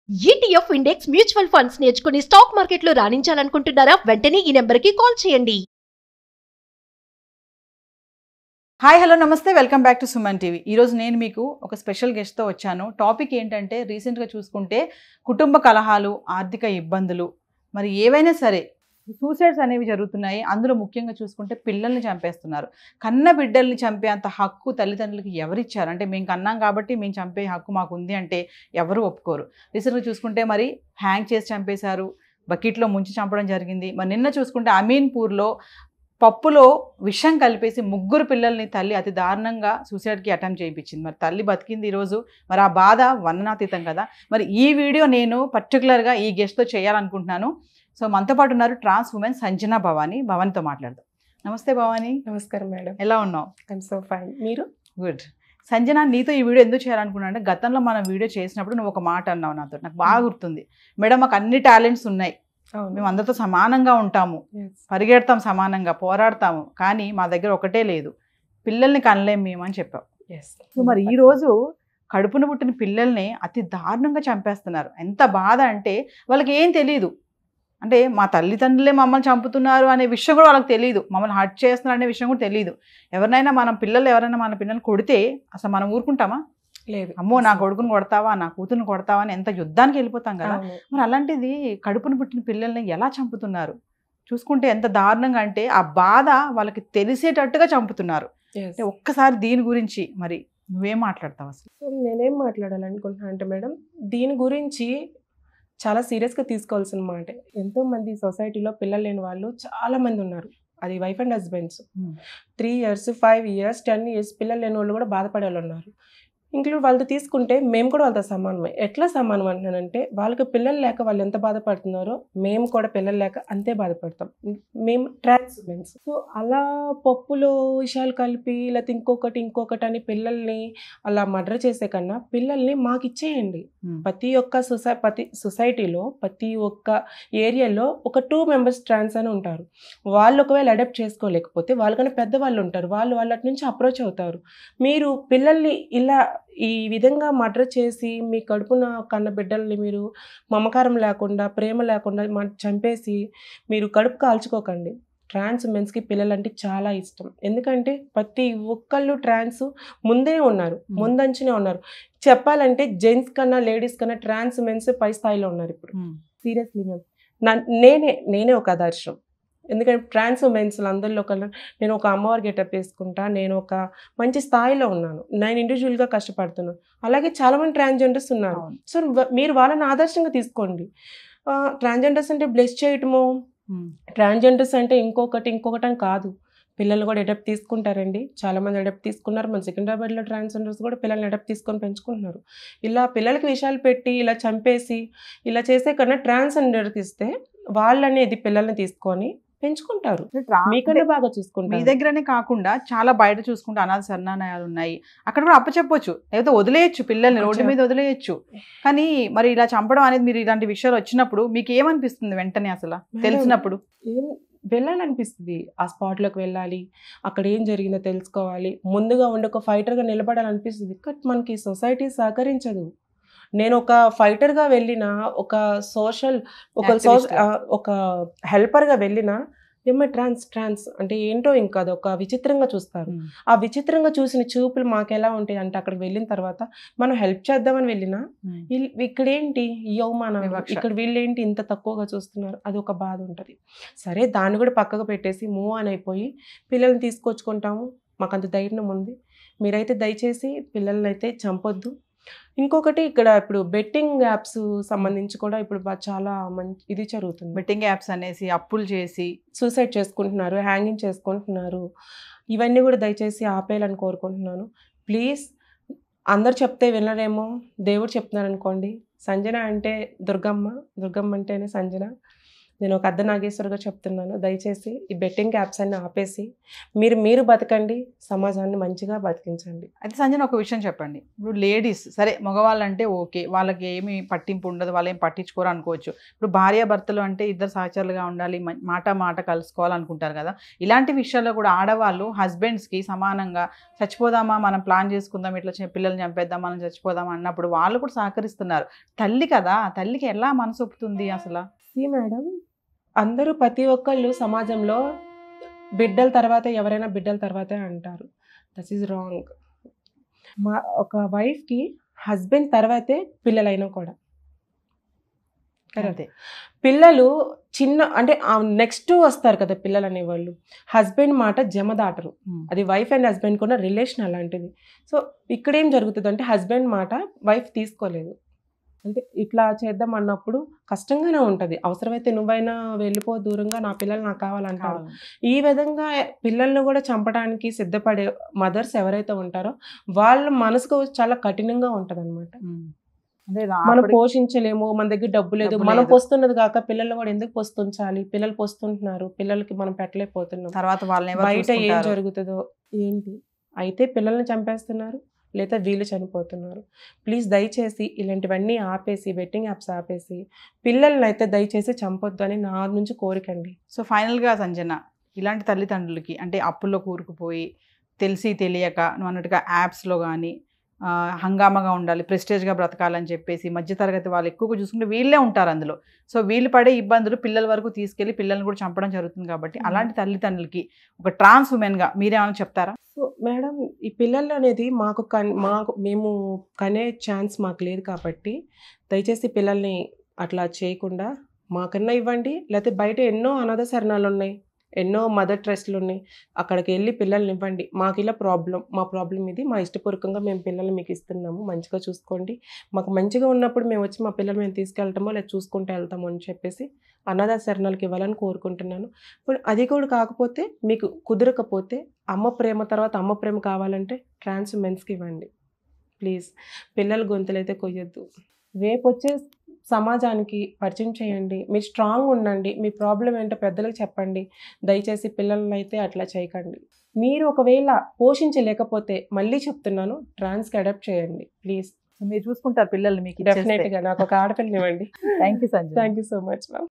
ETF index mutual funds నేర్చుకుని stock మార్కెట్లో రాణించాలనుకుంటున్నారా? వెంటనే ఈ నెంబర్కి కాల్ చేయండి. హాయ్ హలో నమస్తే, welcome back to Suman TV. ఈరోజు నేను మీకు ఒక స్పెషల్ గెస్ట్తో వచ్చాను. టాపిక్ ఏంటంటే, రీసెంట్గా చూసుకుంటే కుటుంబ కలహాలు, ఆర్థిక ఇబ్బందులు, మరి ఏవైనా సరే సూసైడ్స్ అనేవి జరుగుతున్నాయి. అందులో ముఖ్యంగా చూసుకుంటే పిల్లల్ని చంపేస్తున్నారు. కన్న బిడ్డల్ని చంపే అంత హక్కు తల్లిదండ్రులకి ఎవరిచ్చారు? అంటే మేము కన్నాం కాబట్టి మేము చంపే హక్కు మాకు ఉంది అంటే ఎవరు ఒప్పుకోరు. రీసెంట్గా చూసుకుంటే మరి హ్యాంగ్ చేసి చంపేశారు, బకెట్లో ముంచి చంపడం జరిగింది. మరి నిన్న చూసుకుంటే అమీన్పూర్లో పప్పులో విషం కలిపేసి 3 పిల్లల్ని తల్లి అతి దారుణంగా సూసైడ్కి అటెంప్ట్ చేయించింది. మరి తల్లి బతికింది ఈరోజు. మరి ఆ బాధ వర్ణనాతీతం కదా. మరి ఈ వీడియో నేను పర్టికులర్గా ఈ గెస్ట్తో చేయాలనుకుంటున్నాను. సో మనతో పాటు ఉన్నారు ట్రాన్స్ ఉమెన్ సంజన భవానీ. భవానీతో మాట్లాడదాం. నమస్తే భవానీ. నమస్కారం మేడం. ఎలా ఉన్నావు? I'm so fine. మీరు? గుడ్. సంజన, నీతో ఈ వీడియో ఎందుకు చేయాలనుకున్నా అంటే, గతంలో మనం వీడియో చేసినప్పుడు నువ్వు ఒక మాట అన్నావు నాతో, నాకు బాగా గుర్తుంది. మేడం, మాకు అన్ని టాలెంట్స్ ఉన్నాయి, మేము అందరితో సమానంగా ఉంటాము, పరిగెడతాం, సమానంగా పోరాడతాము, కానీ మా దగ్గర ఒకటే లేదు, పిల్లల్ని కనలేం మేము అని చెప్పావు. సో మరి ఈరోజు కడుపున పుట్టిన పిల్లల్ని అతి దారుణంగా చంపేస్తున్నారు. ఎంత బాధ అంటే వాళ్ళకి ఏం తెలియదు. అంటే మా తల్లిదండ్రులే మమ్మల్ని చంపుతున్నారు అనే విషయం కూడా వాళ్ళకి తెలియదు, మమ్మల్ని హర్ట్ చేస్తున్నారు అనే విషయం కూడా తెలియదు. ఎవరైనా మన పిల్లల్ని కొడితే అసలు మనం ఊరుకుంటామా? లేదు. అమ్మో, నా కొడుకుని కొడతావా, నా కూతురుని కొడతావా అని ఎంత యుద్ధానికి వెళ్ళిపోతాం కదా. మరి అలాంటిది కడుపున పుట్టిన పిల్లల్ని ఎలా చంపుతున్నారు చూసుకుంటే ఎంత దారుణంగా అంటే, ఆ బాధ వాళ్ళకి తెలిసేటట్టుగా చంపుతున్నారు. అంటే ఒక్కసారి దీని గురించి మరి నువ్వేం మాట్లాడతావు అసలు? నేనేం మాట్లాడాలనుకుంటున్నాను అంటే మేడం, దీని గురించి చాలా సీరియస్గా తీసుకోవాల్సిన మాట. ఎంతోమంది సొసైటీలో పిల్లలు లేని వాళ్ళు చాలా మంది ఉన్నారు. అది wife and husbands 3 years 5 years 10 years పిల్లలు లేని వాళ్ళు కూడా బాధపడే వాళ్ళు ఉన్నారు. ఇంక్లూడ్ వాళ్ళతో తీసుకుంటే మేము కూడా వాళ్ళతో సమానమే. ఎట్లా సమానం అంటున్నానంటే, వాళ్ళకి పిల్లలు లేక వాళ్ళు ఎంత బాధపడుతున్నారో మేము కూడా పిల్లలు లేక అంతే బాధపడతాం. మేము ట్రాన్స్ ఉమెన్స్. సో అలా పప్పులో విషయాలు కలిపి లేకపోతే ఇంకొకటి అని పిల్లల్ని అలా మర్డర్ చేసే కన్నా పిల్లల్ని మాకు ఇచ్చేయండి. ప్రతి ఒక్క సొసైటీలో ప్రతి ఒక్క ఏరియాలో ఒక 2 members ట్రాన్స్ అని ఉంటారు. వాళ్ళు ఒకవేళ అడాప్ట్ చేసుకోలేకపోతే వాళ్ళకన్నా పెద్దవాళ్ళు ఉంటారు, వాళ్ళు వాళ్ళ నుంచి అప్రోచ్ అవుతారు. మీరు పిల్లల్ని ఇలా ఈ విధంగా మర్డర్ చేసి మీ కడుపున కన్న బిడ్డల్ని మీరు మమకారం లేకుండా, ప్రేమ లేకుండా చంపేసి మీరు కడుపు కాల్చుకోకండి. ట్రాన్స్ ఉమెన్స్కి పిల్లలంటే చాలా ఇష్టం. ఎందుకంటే ప్రతి ఒక్కళ్ళు ట్రాన్స్ ముందే ఉన్నారు, ముందంచునే ఉన్నారు. చెప్పాలంటే జెంట్స్ కన్నా లేడీస్ కన్నా ట్రాన్స్ ఉమెన్స్ పై స్థాయిలో ఉన్నారు ఇప్పుడు. సీరియస్లీ మ్యామ్, నేనే ఒక ఆదర్శం. ఎందుకంటే ట్రాన్స్ ఉమెన్స్ అందరిలో కన్నా నేను ఒక అమ్మవారి గెటప్ వేసుకుంటా, నేను ఒక మంచి స్థాయిలో ఉన్నాను, నేను ఇండివిజువల్గా కష్టపడుతున్నాను. అలాగే చాలామంది ట్రాన్స్జెండర్స్ ఉన్నారు. సో మీరు వాళ్ళని ఆదర్శంగా తీసుకోండి. ట్రాన్స్జెండర్స్ అంటే బ్లెస్ చేయటము, ట్రాన్స్జెండర్స్ అంటే ఇంకొకటి అని కాదు. పిల్లలు కూడా అడాప్ట్ తీసుకుంటారండి. చాలామంది అడాప్ట్ తీసుకున్నారు. మన సికింద్రాబాద్లో ట్రాన్స్జెండర్స్ కూడా పిల్లల్ని అడాప్ట్ తీసుకొని పెంచుకుంటున్నారు. ఇలా పిల్లలకి విషయాలు పెట్టి ఇలా చంపేసి ఇలా చేసే కన్నా ట్రాన్స్జెండర్కి ఇస్తే వాళ్ళనేది పిల్లల్ని తీసుకొని పెంచుకుంటారు, మీకన్నా బాగా చూసుకుంటారు. మీ దగ్గరనే కాకుండా చాలా బయట చూసుకుంటే అనాథ శరణాలయాలు ఉన్నాయి, అక్కడ కూడా అప్పచెప్పొచ్చు, లేకపోతే వదిలేయచ్చు, పిల్లల్ని రోడ్డు మీద వదిలేయచ్చు. కానీ మరి ఇలా చంపడం అనేది, మీరు ఇలాంటి విషయాలు వచ్చినప్పుడు మీకు ఏమనిపిస్తుంది వెంటనే అసలు తెలిసినప్పుడు? వెళ్ళాలనిపిస్తుంది, ఆ స్పాట్లోకి వెళ్ళాలి, అక్కడ ఏం జరిగిందో తెలుసుకోవాలి, ముందుగా ఉండి ఒక ఫైటర్గా నిలబడాలనిపిస్తుంది. బట్ మనకి సొసైటీ సహకరించదు. నేను ఒక ఫైటర్గా వెళ్ళినా, ఒక హెల్పర్గా వెళ్ళినా ఏమో ట్రాన్స్ అంటే ఏంటో ఇంకా అదొక విచిత్రంగా చూస్తారు. ఆ విచిత్రంగా చూసిన చూపులు మాకు ఎలా ఉంటాయి అంటే, అక్కడికి వెళ్ళిన తర్వాత మనం హెల్ప్ చేద్దామని వెళ్ళినా ఇక్కడేంటి ఈ అవమానం, ఇక్కడ వీళ్ళేంటి ఇంత తక్కువగా చూస్తున్నారు, అది ఒక బాధ ఉంటుంది. సరే, దాన్ని కూడా పక్కకు పెట్టేసి మూవ్ ఆన్ అయిపోయి పిల్లల్ని తీసుకొచ్చుకుంటాము. మాకు అంత ధైర్యం ఉంది. మీరైతే దయచేసి పిల్లల్ని అయితే చంపొద్దు. ఇంకొకటి, ఇక్కడ ఇప్పుడు బెట్టింగ్ యాప్స్ సంబంధించి కూడా ఇప్పుడు చాలా మంచి ఇది జరుగుతుంది. బెట్టింగ్ యాప్స్ అనేసి అప్పులు చేసి సూసైడ్ చేసుకుంటున్నారు, హ్యాంగింగ్ చేసుకుంటున్నారు. ఇవన్నీ కూడా దయచేసి ఆపేయాలని కోరుకుంటున్నాను. ప్లీజ్, అందరు చెప్తే వినరేమో, దేవుడు చెప్తున్నారు అనుకోండి. సంజన అంటే దుర్గమ్మ, దుర్గమ్మ అంటేనే సంజన. నేను ఒక అర్ధ నాగేశ్వరిగా చెప్తున్నాను, దయచేసి ఈ బెట్టింగ్ యాప్స్ అన్ని ఆపేసి మీరు బతకండి, సమాజాన్ని మంచిగా బతికించండి. అయితే సంజన ఒక విషయం చెప్పండి. ఇప్పుడు లేడీస్ సరే మగవాళ్ళంటే ఓకే, వాళ్ళకి ఏమి పట్టింపు ఉండదు, వాళ్ళు ఏం పట్టించుకోరు అనుకోవచ్చు. ఇప్పుడు భార్యాభర్తలు అంటే ఇద్దరు సహచరులుగా ఉండాలి, మాట కలుసుకోవాలనుకుంటారు కదా. ఇలాంటి విషయాల్లో కూడా ఆడవాళ్ళు హస్బెండ్స్కి సమానంగా చచ్చిపోదామా మనం ప్లాన్ చేసుకుందాం, ఇట్లా పిల్లల్ని చంపేద్దాం మనం చచ్చిపోదాం అన్నప్పుడు వాళ్ళు కూడా సహకరిస్తున్నారు. తల్లి కదా, తల్లికి ఎలా మనసు ఒప్పుతుంది అసలు? మేడం, అందరూ ప్రతి ఒక్కళ్ళు సమాజంలో ఎవరైనా బిడ్డల తర్వాతే అంటారు. That is wrong. ఒక వైఫ్కి హస్బెండ్ తర్వాతే పిల్లలైనా కూడా. కరెక్ట్. పిల్లలు అంటే నెక్స్ట్ వస్తారు కదా పిల్లలు అనేవాళ్ళు. హస్బెండ్ మాట జమ దాటరు. అది వైఫ్ అండ్ హస్బెండ్ కూడా రిలేషన్ అలాంటిది. సో ఇక్కడ ఏం జరుగుతుంది అంటే హస్బెండ్ మాట వైఫ్ తీసుకోలేదు, అంటే ఇట్లా చేద్దాం అన్నప్పుడు కష్టంగానే ఉంటుంది. అవసరమైతే నువ్వైనా వెళ్ళిపో దూరంగా, నా పిల్లలు నాకు కావాలంటారు. ఈ విధంగా పిల్లల్ని కూడా చంపడానికి సిద్ధపడే మదర్స్ ఎవరైతే ఉంటారో వాళ్ళ మనసుకు చాలా కఠినంగా ఉంటుంది అనమాట. మనం పోషించలేము, మన దగ్గర డబ్బు లేదు, మనం పోస్తున్నది కాక పిల్లలు కూడా ఎందుకు పోస్తుంచాలి, పిల్లలు పోస్తుంటున్నారు, పిల్లలకి మనం పెట్టలేకపోతున్నాం, తర్వాత బయట ఏం జరుగుతుందో ఏంటి, అయితే పిల్లల్ని చంపేస్తున్నారు లేదా వీళ్ళు చనిపోతున్నారు. ప్లీజ్ దయచేసి ఇలాంటివన్నీ ఆపేసి, బెట్టింగ్ యాప్స్ ఆపేసి పిల్లల్ని అయితే దయచేసి చంపొద్దు అని నా నుంచి కోరికండి. సో ఫైనల్గా సంజన, ఇలాంటి తల్లిదండ్రులకి అంటే అప్పుల్లో కూరుకుపోయి తెలిసి తెలియక నువ్వు అన్నట్టుగా యాప్స్లో కానీ హంగామాగా ఉండాలి, ప్రెస్టేజ్గా బ్రతకాలని చెప్పేసి మధ్యతరగతి వాళ్ళు ఎక్కువగా చూసుకుంటే వీళ్ళే ఉంటారు అందులో. సో వీళ్ళు పడే ఇబ్బందులు పిల్లల వరకు తీసుకెళ్ళి పిల్లల్ని కూడా చంపడం జరుగుతుంది. కాబట్టి అలాంటి తల్లిదండ్రులకి ఒక ట్రాన్స్ ఉమెన్గా మీరేమైనా చెప్తారా? సో మేడం, ఈ పిల్లలు అనేది మేము కనే ఛాన్స్ మాకు లేదు కాబట్టి దయచేసి పిల్లల్ని అట్లా చేయకుండా మాకన్నా ఇవ్వండి. లేకపోతే బయట ఎన్నో అనాథ శరణాలు ఉన్నాయి, ఎన్నో మదర్ ట్రస్ట్లు ఉన్నాయి, అక్కడికి వెళ్ళి పిల్లల్ని ఇవ్వండి. మాకు ఇలా మా ప్రాబ్లం ఇది, మా ఇష్టపూర్వకంగా మేము పిల్లల్ని మీకు ఇస్తున్నాము, మంచిగా చూసుకోండి, మాకు మంచిగా ఉన్నప్పుడు మేము వచ్చి మా పిల్లలు మేము తీసుకెళ్తామో లేదా చూసుకుంటూ వెళ్తాము అని చెప్పేసి అనాథ శరణాలకి ఇవ్వాలని కోరుకుంటున్నాను. ఇప్పుడు అది కూడా కాకపోతే మీకు కుదరకపోతే అమ్మ ప్రేమ కావాలంటే ట్రాన్స్ ఉమెన్స్కి ఇవ్వండి ప్లీజ్. పిల్లల గొంతులైతే కొయ్యొద్దు. రేపు వచ్చే సమాజానికి పరిచయం చేయండి. మీరు స్ట్రాంగ్ ఉండండి, మీ ప్రాబ్లం ఏంటో పెద్దలకు చెప్పండి. దయచేసి పిల్లలను అయితే అట్లా చేయకండి. మీరు ఒకవేళ పోషించలేకపోతే మళ్ళీ చెప్తున్నాను, ట్రాన్స్కి అడాప్ట్ చేయండి ప్లీజ్. మీరు చూసుకుంటారు పిల్లలు మీకు? డెఫినెట్గా నాకు ఒక ఆడపిల్లని ఇవ్వండి. Thank you Sanjana. Thank you so much ma'am.